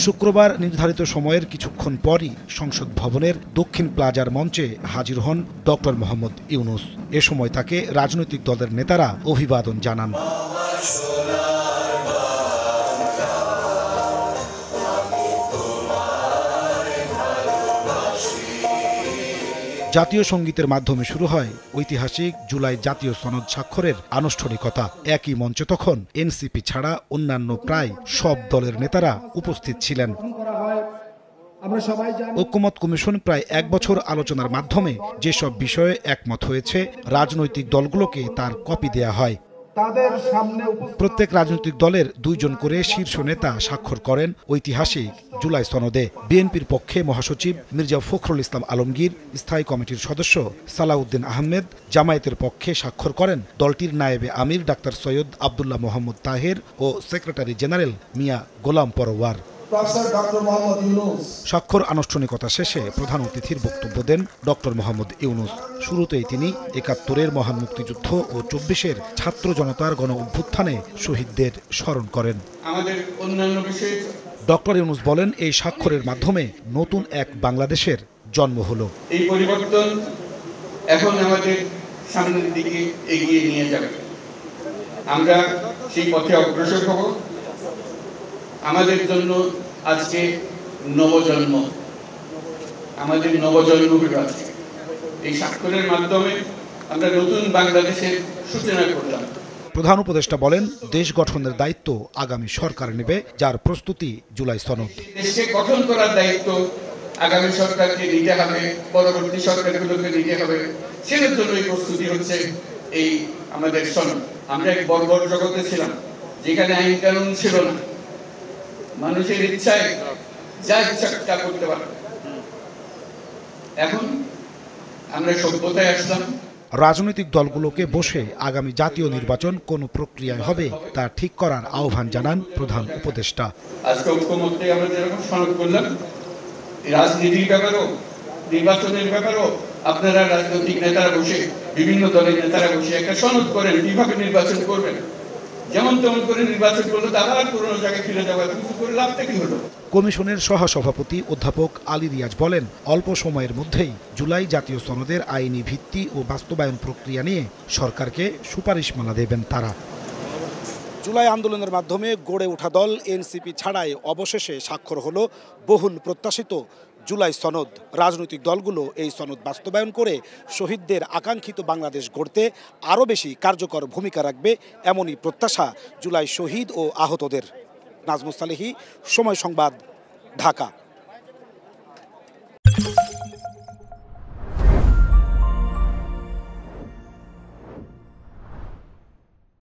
শুক্রবার নির্ধারিত সময়ের কিছুক্ষণ পরই সংসদ ভবনের দক্ষিণ প্লাজার মঞ্চে হাজির হন ডক্টর মোহাম্মদ ইউনূস। এ সময় তাকে রাজনৈতিক দলের নেতারা অভিবাদন জানান। জাতীয় সঙ্গীতের মাধ্যমে শুরু হয় ঐতিহাসিক জুলাই জাতীয় সনদ স্বাক্ষরের আনুষ্ঠানিকতা। একই মঞ্চে তখন এনসিপি ছাড়া অন্যান্য প্রায় সব দলের নেতারা উপস্থিত ছিলেন। ঐক্যমত কমিশন প্রায় 1 বছর আলোচনার মাধ্যমে যেসব বিষয়ে একমত হয়েছে রাজনৈতিক দলগুলোকে তার কপি দেয়া হয়। প্রত্যেক রাজনৈতিক দলের 2 জন করে শীর্ষ নেতা স্বাক্ষর করেন ঐতিহাসিক জুলাই সনদে। বিএনপির পক্ষে মহাসচিব মির্জা ফখরুল ইসলাম আলমগীর, স্থায়ী কমিটির সদস্য সালাউদ্দিন আহমেদ, জামায়াতের পক্ষে স্বাক্ষর করেন দলটির নায়েবে আমির ডাক্তার সৈয়দ আব্দুল্লাহ মোহাম্মদ তাহের ও সেক্রেটারি জেনারেল মিয়া গোলাম পরওয়ার। স্বাক্ষর আনুষ্ঠানিকতা শেষে প্রধান অতিথির বক্তব্য দেন ডক্টর মোহাম্মদ ইউনূস। শুরুতেই তিনি ৭১-এর মহান মুক্তিযুদ্ধ ও ২৪-এর ছাত্র জনতার গণ অভ্যুত্থানে শহীদদের স্মরণ করেন। ডক্টর ইউনূস বলেন, এই স্বাক্ষরের মাধ্যমে নতুন এক বাংলাদেশের জন্ম হলো। এই পরিবর্তন এখন আমাদের সামনের দিকে এগিয়ে নিয়ে যাবে। আমরা সেই পথে অগ্রসর হব। আমাদের জন্য আজকে নবজন্ম, আমাদের নবজন্ম হলো আজকে। এই স্বাক্ষরের মাধ্যমে আমরা নতুন বাংলাদেশের সূচনা করলাম। প্রধান উপদেষ্টা বলেন, দেশ গঠনের দায়িত্ব আগামী সরকার নেবে, যার প্রস্তুতি জুলাই সনদ। দেশকে গঠন করার দায়িত্ব আগামী সরকারকে নিতে হবে, পরবর্তী সরকারগুলোকে নিতে হবে। সেটার জন্যই প্রস্তুতি হচ্ছে এই আমাদের সনদ। আমরা এক বর্বর জগতে ছিলাম, যেখানে আইন কানুন ছিল না, মানুষের ইচ্ছায় যা ইচ্ছা তা করতে পারে। এখন আমরা সভ্যতায় আসলাম। রাজনৈতিক দলগুলোকে বসে আগামী জাতীয় নির্বাচন কোন প্রক্রিয়ায় হবে তা ঠিক করার আহ্বান জানান প্রধান উপদেষ্টা। আজকে ঐক্যমত্যে আমরা যেরকম সনদ করলাম, রাজনীতির ব্যাপারেও নির্বাচনের ব্যাপারেও আপনারা রাজনৈতিক নেতারা বসে, বিভিন্ন দলের নেতারা বসে একটা সনদ করেন কিভাবে নির্বাচন করবেন। যেমন তেমন করে নির্বাচন করলে আবার পুরোনো জায়গায় ফিরে যাওয়া, কিছু করে লাভটা কি হলো? কমিশনের সহসভাপতি অধ্যাপক আলী রিয়াজ বলেন, অল্প সময়ের মধ্যেই জুলাই জাতীয় সনদের আইনি ভিত্তি ও বাস্তবায়ন প্রক্রিয়া নিয়ে সরকারকে সুপারিশমালা দেবেন তারা। জুলাই আন্দোলনের মাধ্যমে গড়ে ওঠা দল এনসিপি ছাড়াই অবশেষে স্বাক্ষর হলো বহুল প্রত্যাশিত জুলাই সনদ। রাজনৈতিক দলগুলো এই সনদ বাস্তবায়ন করে শহীদদের আকাঙ্ক্ষিত বাংলাদেশ গড়তে আরও বেশি কার্যকর ভূমিকা রাখবে, এমনই প্রত্যাশা জুলাই শহীদ ও আহতদের। নাজমুস সালেহী, সময় সংবাদ, ঢাকা।